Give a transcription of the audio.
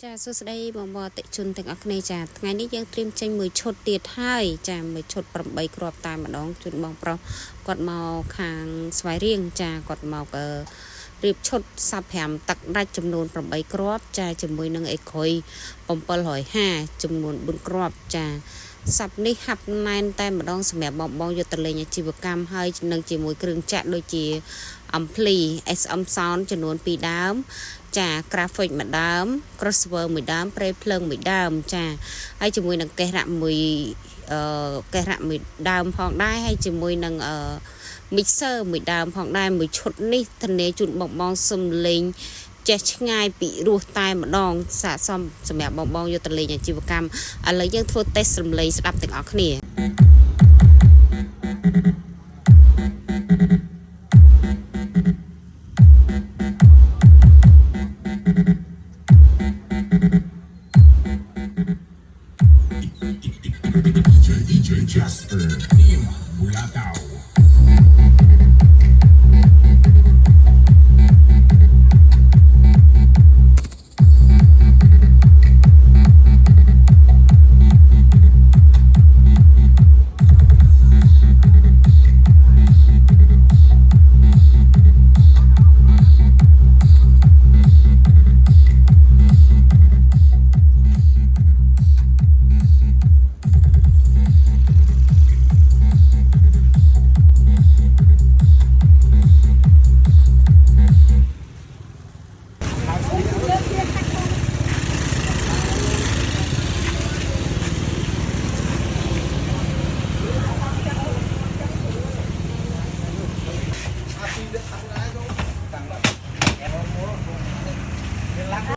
ចាសួស្តីបងប្អូនតិជនទាំងអស់គ្នាចាថ្ងៃនេះយើងត្រៀមចេញមួយឈុតទៀតហើយចាមួយឈុត8គ្រាប់តែម្ដងជូនបងប្រុសគាត់មកខាងស្វាយរៀងចាគាត់មករៀបឈុតសាប់5ទឹកដាច់ចំនួន8គ្រាប់ចាជាមួយនឹងអេក្រុយ750ចំនួន4គ្រាប់ចាសាប់នេះហាប់ណែនតែម្ដងសម្រាប់បងយកទៅលេងអាជីវកម្មហើយនឹងជាមួយគ្រឿងចាក់ដូចជាអំភ្លី SM Sound ចំនួន2ដើមចា graphic មួយដើម crossover មួយដើម ប្រេភ្លើងមួយដើមចាហើយជាមួយនឹងកេះរ៉ាក់មួយកេះរ៉ាក់មួយដើមផងដែរហើយជាមួយនឹងmixer មួយដើមផងដែរមួយឈុតនេះធានាជូនបងសំលេងចេះឆ្ងាយពីរសតែម្ដងស័ក្តិសមសម្រាប់បងយកទៅលេងអាជីវកម្មឥឡូវយើងធ្វើ test សំឡេងស្ដាប់ទាំងអស់គ្នា